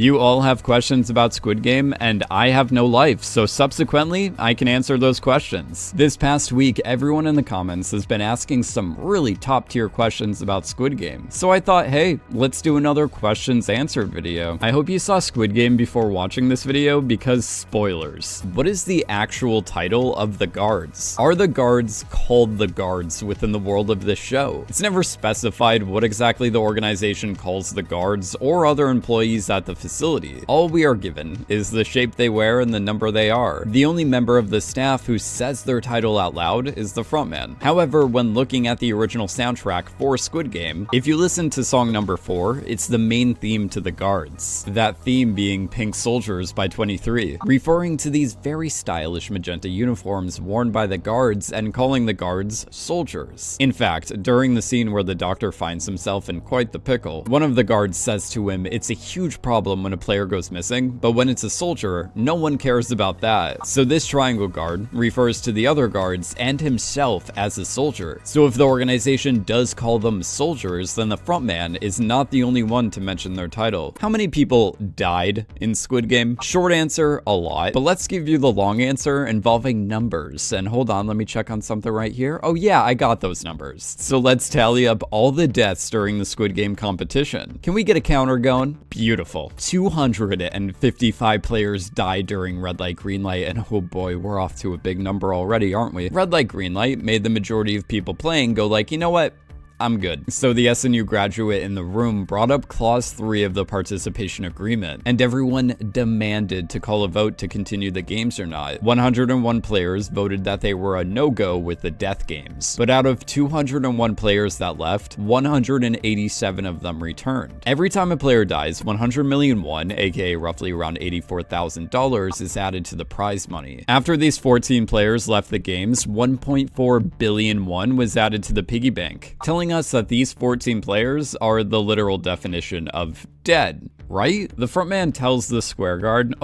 You all have questions about Squid Game, and I have no life, so subsequently, I can answer those questions. This past week, everyone in the comments has been asking some really top-tier questions about Squid Game, so I thought, hey, let's do another questions answered video. I hope you saw Squid Game before watching this video, because spoilers. What is the actual title of the guards? Are the guards called the guards within the world of this show? It's never specified what exactly the organization calls the guards or other employees at the facility. All we are given is the shape they wear and the number they are. The only member of the staff who says their title out loud is the frontman. However, when looking at the original soundtrack for Squid Game, if you listen to song number 4, it's the main theme to the guards. That theme being Pink Soldiers by 23, referring to these very stylish magenta uniforms worn by the guards and calling the guards soldiers. In fact, during the scene where the doctor finds himself in quite the pickle, one of the guards says to him, it's a huge problem when a player goes missing, but when it's a soldier, no one cares about that. So this triangle guard refers to the other guards and himself as a soldier. So if the organization does call them soldiers, then the frontman is not the only one to mention their title. How many people died in Squid Game? Short answer, a lot. But let's give you the long answer involving numbers. And hold on, let me check on something right here. Oh yeah, I got those numbers. So let's tally up all the deaths during the Squid Game competition. Can we get a counter going? Beautiful. 255 players died during red light, green light, and oh boy, we're off to a big number already, aren't we? Red light, green light made the majority of people playing go like, you know what? I'm good. So the SNU graduate in the room brought up clause 3 of the participation agreement, and everyone demanded to call a vote to continue the games or not. 101 players voted that they were a no-go with the death games, but out of 201 players that left, 187 of them returned. Every time a player dies, 100 million won, aka roughly around $84,000, is added to the prize money. After these 14 players left the games, 1.4 billion won was added to the piggy bank, telling us that these 14 players are the literal definition of dead, right? The frontman tells the square guard,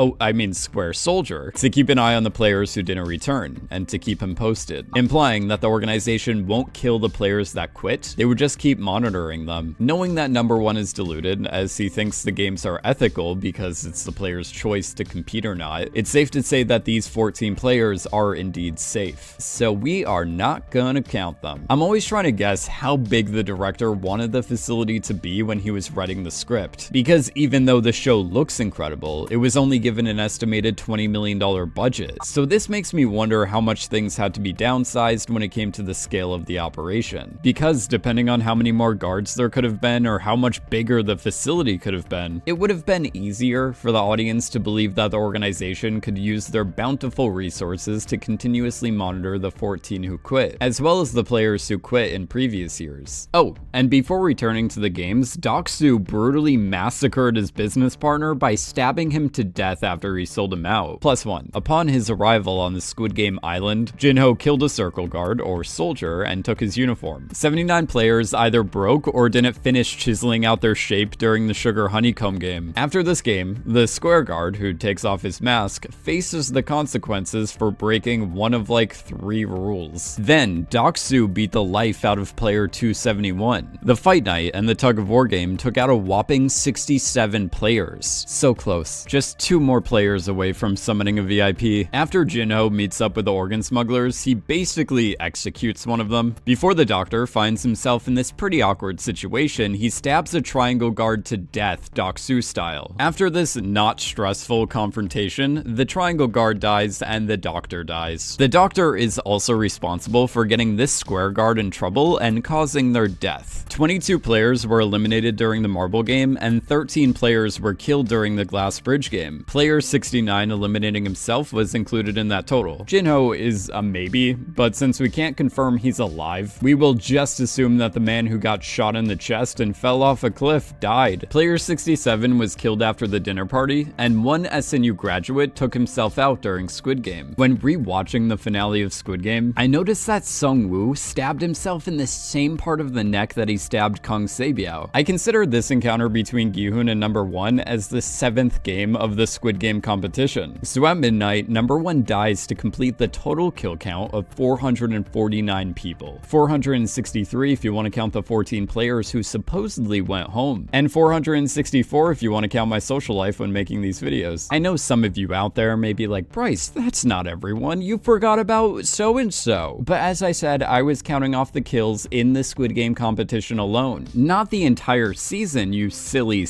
square soldier, to keep an eye on the players who didn't return and to keep him posted, implying that the organization won't kill the players that quit, they would just keep monitoring them. Knowing that number 1 is deluded, as he thinks the games are ethical because it's the player's choice to compete or not, it's safe to say that these 14 players are indeed safe. So we are not gonna count them. I'm always trying to guess how big the director wanted the facility to be when he was writing the script, because even though the show looks incredible, it was only given an estimated $20 million budget. So this makes me wonder how much things had to be downsized when it came to the scale of the operation. Because depending on how many more guards there could have been or how much bigger the facility could have been, it would have been easier for the audience to believe that the organization could use their bountiful resources to continuously monitor the 14 who quit, as well as the players who quit in previous years. Oh, and before returning to the games, Doc-soo brutally massacred his business partner by stabbing him to death after he sold him out. +1. Upon his arrival on the Squid Game island, Jin-ho killed a circle guard, or soldier, and took his uniform. 79 players either broke or didn't finish chiseling out their shape during the sugar honeycomb game. After this game, the square guard, who takes off his mask, faces the consequences for breaking one of like 3 rules. Then, Doc-soo beat the life out of player 271. The fight night and the tug of war game took out a whopping 67 players. So close. Just 2 more players away from summoning a VIP. After Jin-ho meets up with the organ smugglers, he basically executes one of them. Before the doctor finds himself in this pretty awkward situation, he stabs a triangle guard to death, Doc-soo style. After this not stressful confrontation, the triangle guard dies and the doctor dies. The doctor is also responsible for getting this square guard in trouble and causing their death. 22 players were eliminated during the marble game, and 13 players were killed during the glass bridge game. Player 69 eliminating himself was included in that total. Jin-ho is a maybe, but since we can't confirm he's alive, we will just assume that the man who got shot in the chest and fell off a cliff died. Player 67 was killed after the dinner party, and one SNU graduate took himself out during Squid Game. When re-watching the finale of Squid Game, I noticed that Sung-woo stabbed himself in the same part of the neck that he stabbed Kang Se-biao. I consider this encounter between Gi-hun and number 1 as the 7th game of the Squid Game competition. So at midnight, number 1 dies to complete the total kill count of 449 people. 463 if you want to count the 14 players who supposedly went home, and 464 if you want to count my social life when making these videos. I know some of you out there may be like, Bryce, that's not everyone, you forgot about so-and-so. But as I said, I was counting off the kills in the Squid Game competition alone, not the entire season, you silly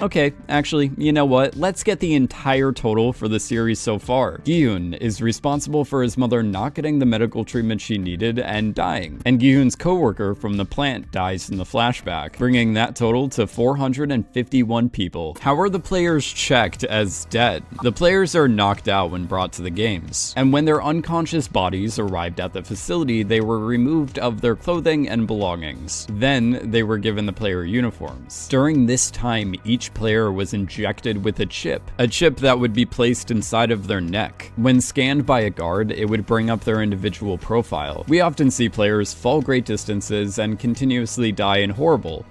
Okay, actually, you know what? Let's get the entire total for the series so far. Gi-hoon is responsible for his mother not getting the medical treatment she needed and dying, and Gi-hoon's co-worker from the plant dies in the flashback, bringing that total to 451 people. How are the players checked as dead? The players are knocked out when brought to the games, and when their unconscious bodies arrived at the facility, they were removed of their clothing and belongings. Then, they were given the player uniforms. During this time, each player was injected with a chip that would be placed inside of their neck. When scanned by a guard, it would bring up their individual profile. We often see players fall great distances and continuously die in horrible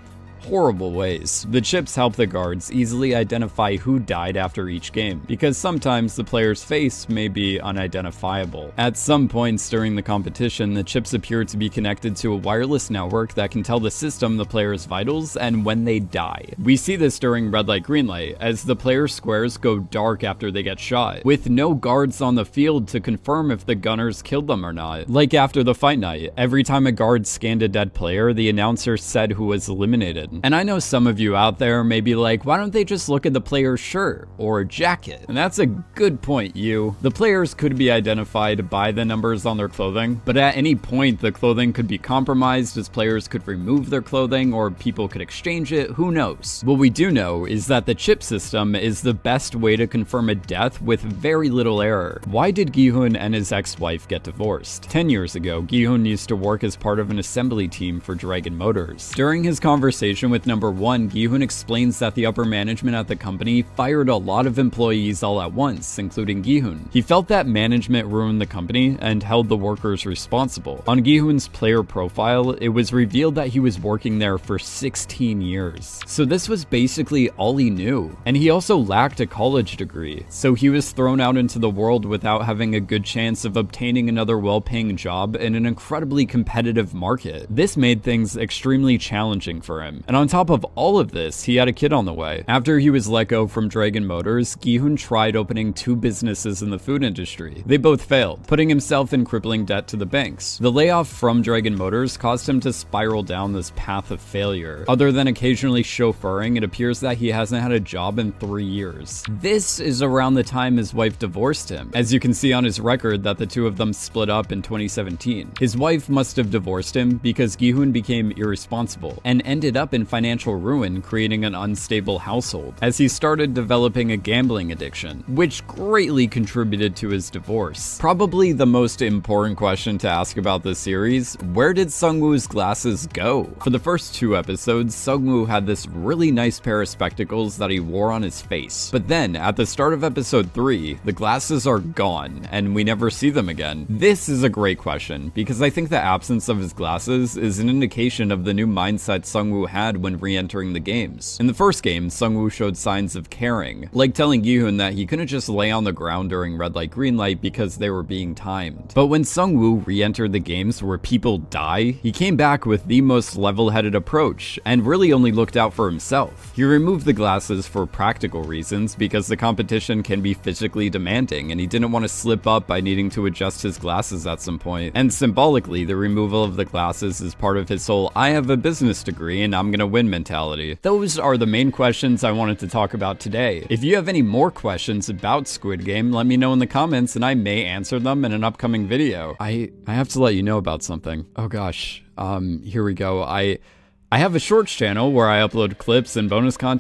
ways. The chips help the guards easily identify who died after each game, because sometimes the player's face may be unidentifiable. At some points during the competition, the chips appear to be connected to a wireless network that can tell the system the player's vitals and when they die. We see this during red light, green light, as the player's squares go dark after they get shot, with no guards on the field to confirm if the gunners killed them or not. Like after the fight night, every time a guard scanned a dead player, the announcer said who was eliminated. And I know some of you out there may be like, why don't they just look at the player's shirt or jacket? And that's a good point, you. The players could be identified by the numbers on their clothing, but at any point the clothing could be compromised as players could remove their clothing or people could exchange it, who knows? What we do know is that the chip system is the best way to confirm a death with very little error. Why did Gi-hoon and his ex-wife get divorced? 10 years ago, Gi-hoon used to work as part of an assembly team for Dragon Motors. During his conversation with number 1, Gi-hoon explains that the upper management at the company fired a lot of employees all at once, including Gi-hoon. He felt that management ruined the company and held the workers responsible. On Gi-hoon's player profile, it was revealed that he was working there for 16 years. So this was basically all he knew. And he also lacked a college degree, so he was thrown out into the world without having a good chance of obtaining another well-paying job in an incredibly competitive market. This made things extremely challenging for him. And on top of all of this, he had a kid on the way. After he was let go from Dragon Motors, Gi-hoon tried opening 2 businesses in the food industry. They both failed, putting himself in crippling debt to the banks. The layoff from Dragon Motors caused him to spiral down this path of failure. Other than occasionally chauffeuring, it appears that he hasn't had a job in 3 years. This is around the time his wife divorced him, as you can see on his record that the two of them split up in 2017. His wife must have divorced him because Gi-hoon became irresponsible and ended up in financial ruin, creating an unstable household, as he started developing a gambling addiction, which greatly contributed to his divorce. Probably the most important question to ask about this series, where did Sung-woo's glasses go? For the first 2 episodes, Sung-woo had this really nice pair of spectacles that he wore on his face. But then, at the start of episode 3, the glasses are gone, and we never see them again. This is a great question, because I think the absence of his glasses is an indication of the new mindset Sung-woo had when re-entering the games. In the first game, Sung-woo showed signs of caring, like telling Gi-hoon that he couldn't just lay on the ground during red light, green light because they were being timed. But when Sung-woo re-entered the games where people die, he came back with the most level-headed approach, and really only looked out for himself. He removed the glasses for practical reasons, because the competition can be physically demanding, and he didn't want to slip up by needing to adjust his glasses at some point. And symbolically, the removal of the glasses is part of his whole "I have a business degree and I'm gonna win" mentality. Those are the main questions I wanted to talk about today. If you have any more questions about Squid Game, let me know in the comments and I may answer them in an upcoming video. I have to let you know about something. Oh gosh, here we go. I have a shorts channel where I upload clips and bonus content